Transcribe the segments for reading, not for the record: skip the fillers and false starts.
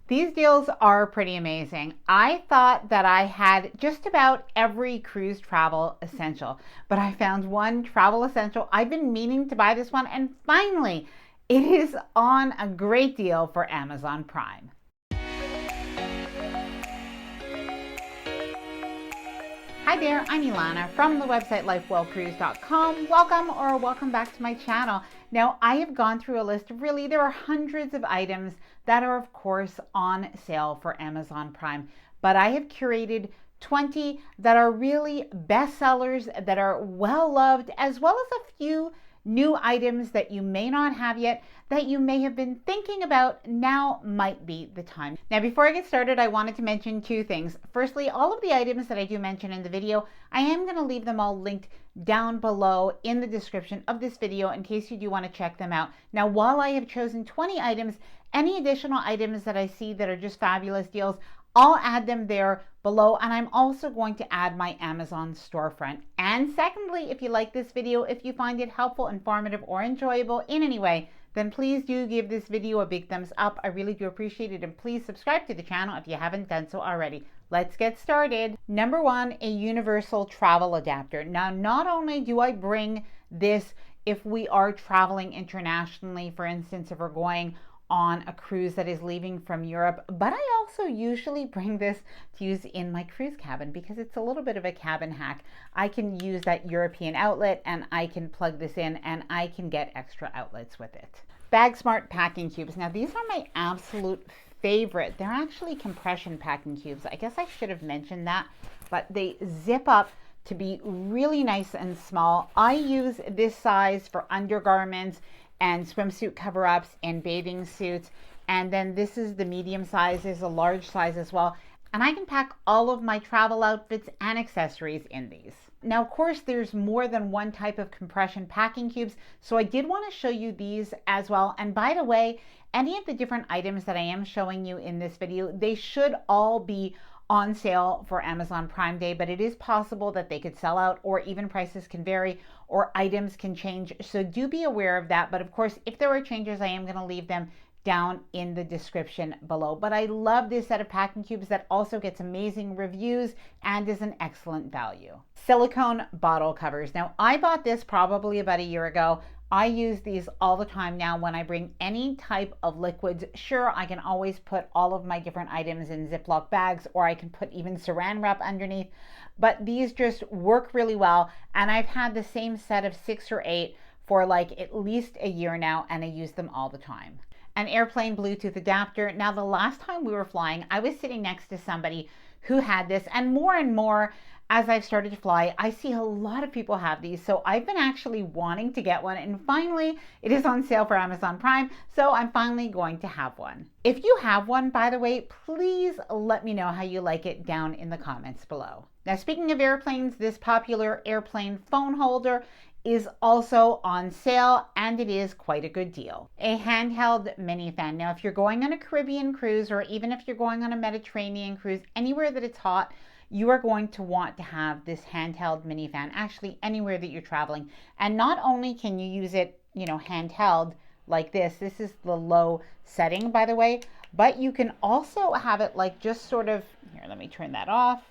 These deals are pretty amazing. I thought that I had just about every cruise travel essential, but I found one travel essential. I've been meaning to buy this one, and finally, it is on a great deal for Amazon Prime. Hi there, I'm Ilana from the website lifewellcruise.com. Welcome back to my channel. Now, I have gone through a list of there are hundreds of items that are, of course, on sale for Amazon Prime, but I have curated 20 that are really bestsellers, that are well loved, as well as a few new items that you may not have yet, that you may have been thinking about. Now might be the time. Now, before I get started, I wanted to mention two things. Firstly, all of the items that I do mention in the video, I am going to leave them all linked down below in the description of this video in case you do want to check them out. Now, while I have chosen 20 items, any additional items that I see that are just fabulous deals, I'll add them there below, and I'm also going to add my Amazon storefront. And secondly, if you like this video, if you find it helpful, informative, or enjoyable in any way, then please do give this video a big thumbs up. I really do appreciate it, and please subscribe to the channel if you haven't done so already. Let's get started. Number one, a universal travel adapter. Now, not only do I bring this if we are traveling internationally, for instance, if we're going on a cruise that is leaving from Europe, but I also usually bring this to use in my cruise cabin because it's a little bit of a cabin hack. I can use that European outlet and I can plug this in and I can get extra outlets with it. Bag Smart packing cubes. Now, these are my absolute favorite. They're actually compression packing cubes. I guess I should have mentioned that, but they zip up to be really nice and small. I use this size for undergarments and swimsuit cover-ups and bathing suits. And then this is the medium size. There's a large size as well. And I can pack all of my travel outfits and accessories in these. Now, of course, there's more than one type of compression packing cubes, so I did want to show you these as well. And by the way, any of the different items that I am showing you in this video, they should all be on sale for Amazon Prime Day, but it is possible that they could sell out, or even prices can vary, or items can change. So do be aware of that. But of course, if there are changes, I am going to leave them down in the description below. But I love this set of packing cubes that also gets amazing reviews and is an excellent value. Silicone bottle covers. Now, I bought this probably about a year ago. I use these all the time now when I bring any type of liquids. Sure, I can always put all of my different items in Ziploc bags, or I can put even saran wrap underneath, but these just work really well. And I've had the same set of 6 or 8 for like at least a year now, and I use them all the time. An airplane Bluetooth adapter. Now, the last time we were flying, I was sitting next to somebody who had this, and more as I've started to fly, I see a lot of people have these. So I've been actually wanting to get one, and finally it is on sale for Amazon Prime. So I'm finally going to have one. If you have one, by the way, please let me know how you like it down in the comments below. Now, speaking of airplanes, this popular airplane phone holder is also on sale, and it is quite a good deal. A handheld mini fan. Now, if you're going on a Caribbean cruise, or even if you're going on a Mediterranean cruise, anywhere that it's hot, you are going to want to have this handheld mini fan, actually anywhere that you're traveling. And not only can you use it, handheld like this is the low setting, by the way, but you can also have it like just sort of, here, let me turn that off.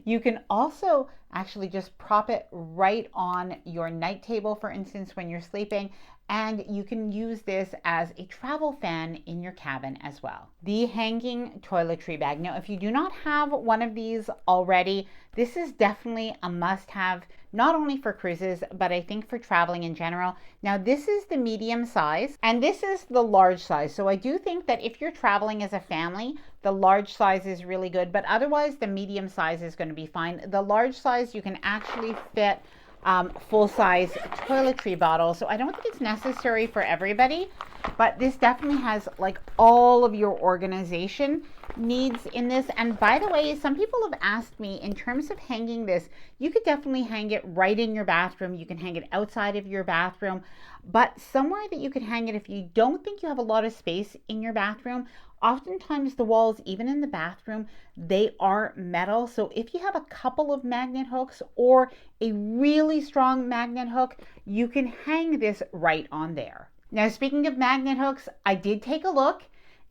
You can also actually just prop it right on your night table, for instance, when you're sleeping, and you can use this as a travel fan in your cabin as well. The hanging toiletry bag. Now, if you do not have one of these already, this is definitely a must-have, not only for cruises, but I think for traveling in general. Now, this is the medium size, and this is the large size. So I do think that if you're traveling as a family, the large size is really good, but otherwise the medium size is going to be fine. The large size, you can actually fit full-size toiletry bottle. So I don't think it's necessary for everybody, but this definitely has like all of your organization needs in this. And by the way, some people have asked me in terms of hanging this, you could definitely hang it right in your bathroom. You can hang it outside of your bathroom, but somewhere that you could hang it if you don't think you have a lot of space in your bathroom. Oftentimes the walls, even in the bathroom, they are metal. So if you have a couple of magnet hooks or a really strong magnet hook, you can hang this right on there. Now, speaking of magnet hooks, I did take a look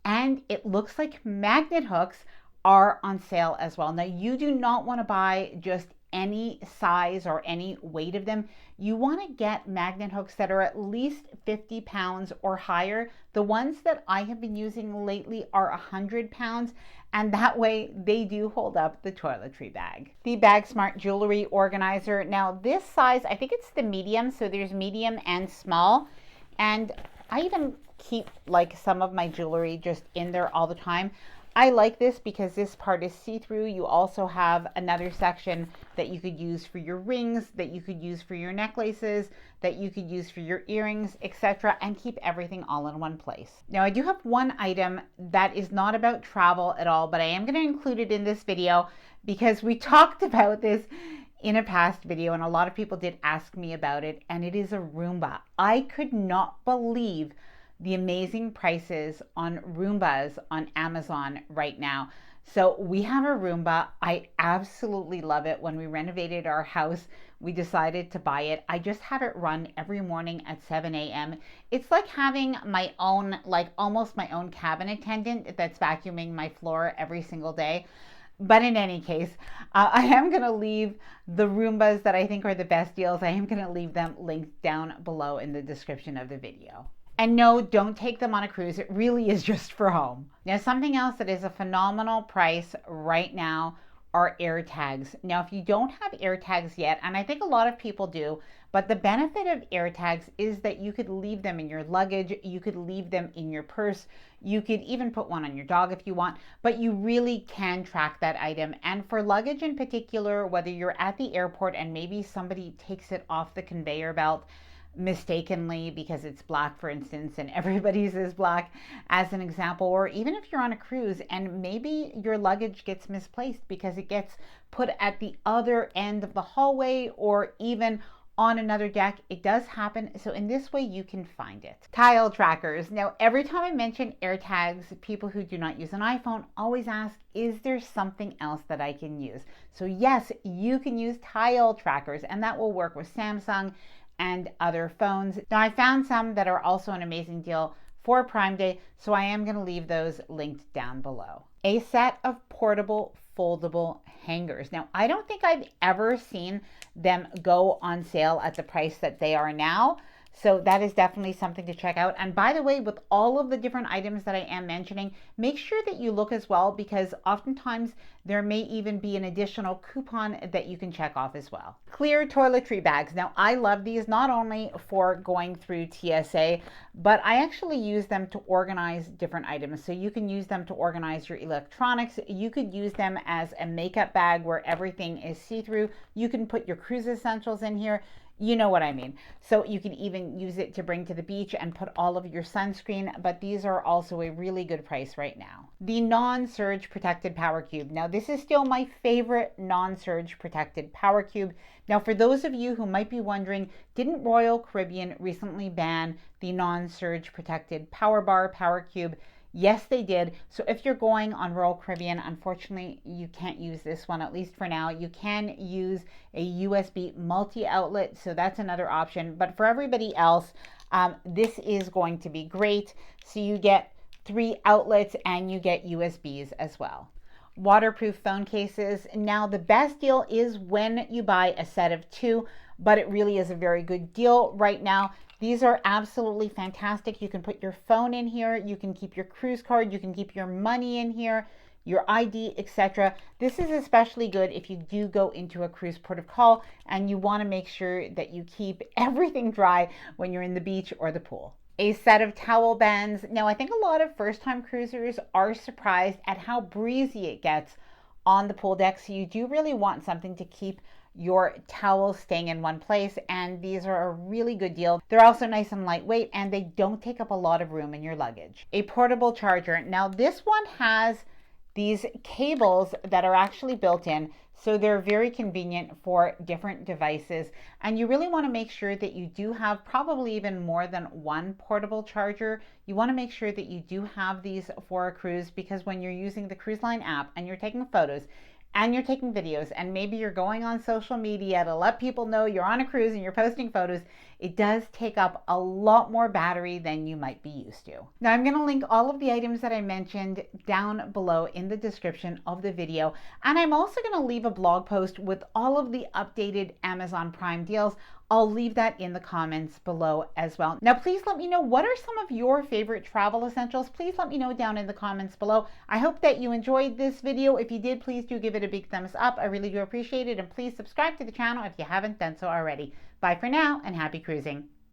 and it looks like magnet hooks are on sale as well. Now, you do not want to buy just any size or any weight of them. You want to get magnet hooks that are at least 50 pounds or higher. The ones that I have been using lately are 100 pounds, and that way they do hold up the toiletry bag. The Bag Smart Jewelry Organizer. Now, this size, I think it's the medium, so there's medium and small, and I even keep like some of my jewelry just in there all the time. I like this because this part is see-through. You also have another section that you could use for your rings, that you could use for your necklaces, that you could use for your earrings, etc., and keep everything all in one place. Now, I do have one item that is not about travel at all, but I am going to include it in this video because we talked about this in a past video and a lot of people did ask me about it, and it is a Roomba. I could not believe the amazing prices on Roombas on Amazon right now. So we have a Roomba. I absolutely love it. When we renovated our house, we decided to buy it. I just have it run every morning at 7 a.m. It's like having my own, like almost my own cabin attendant that's vacuuming my floor every single day. But in any case, I am going to leave the Roombas that I think are the best deals. I am going to leave them linked down below in the description of the video. And no, don't take them on a cruise. It really is just for home. Now, something else that is a phenomenal price right now are air tags. Now, if you don't have air tags yet, and I think a lot of people do, but the benefit of air tags is that you could leave them in your luggage, you could leave them in your purse, you could even put one on your dog if you want, but you really can track that item. And for luggage in particular, whether you're at the airport and maybe somebody takes it off the conveyor belt mistakenly because it's black, for instance, and everybody's is black as an example, or even if you're on a cruise and maybe your luggage gets misplaced because it gets put at the other end of the hallway or even on another deck, it does happen. So in this way, you can find it. Tile trackers. Now, every time I mention AirTags, people who do not use an iPhone always ask, is there something else that I can use? So yes, you can use tile trackers, and that will work with Samsung and other phones. Now, I found some that are also an amazing deal for Prime Day, so I am going to leave those linked down below. A set of portable foldable hangers. Now, I don't think I've ever seen them go on sale at the price that they are now. So that is definitely something to check out. And by the way, with all of the different items that I am mentioning, make sure that you look as well, because oftentimes there may even be an additional coupon that you can check off as well. Clear toiletry bags. Now, I love these not only for going through TSA, but I actually use them to organize different items. So you can use them to organize your electronics. You could use them as a makeup bag where everything is see-through. You can put your cruise essentials in here. You know what I mean. So you can even use it to bring to the beach and put all of your sunscreen, but these are also a really good price right now. The non-surge protected power cube. Now, this is still my favorite non-surge protected power cube. Now, for those of you who might be wondering, didn't Royal Caribbean recently ban the non-surge protected power bar power cube? Yes, they did. So if you're going on Royal Caribbean, unfortunately, you can't use this one, at least for now. You can use a USB multi-outlet, so that's another option. But for everybody else, this is going to be great. So you get 3 outlets and you get USBs as well. Waterproof phone cases. Now, the best deal is when you buy a set of 2, but it really is a very good deal right now. These are absolutely fantastic. You can put your phone in here, you can keep your cruise card, you can keep your money in here, your ID, etc. This is especially good if you do go into a cruise port of call and you want to make sure that you keep everything dry when you're in the beach or the pool. A set of towel bands. Now, I think a lot of first-time cruisers are surprised at how breezy it gets on the pool deck, so you do really want something to keep your towels staying in one place, and these are a really good deal. They're also nice and lightweight, and they don't take up a lot of room in your luggage. A portable charger. Now, this one has these cables that are actually built in, so they're very convenient for different devices, and you really want to make sure that you do have probably even more than one portable charger. You want to make sure that you do have these for a cruise, because when you're using the cruise line app and you're taking photos, and you're taking videos, and maybe you're going on social media to let people know you're on a cruise and you're posting photos, it does take up a lot more battery than you might be used to. Now, I'm going to link all of the items that I mentioned down below in the description of the video. And I'm also going to leave a blog post with all of the updated Amazon Prime deals. I'll leave that in the comments below as well. Now, please let me know, what are some of your favorite travel essentials? Please let me know down in the comments below. I hope that you enjoyed this video. If you did, please do give it a big thumbs up. I really do appreciate it. And please subscribe to the channel if you haven't done so already. Bye for now, and happy cruising.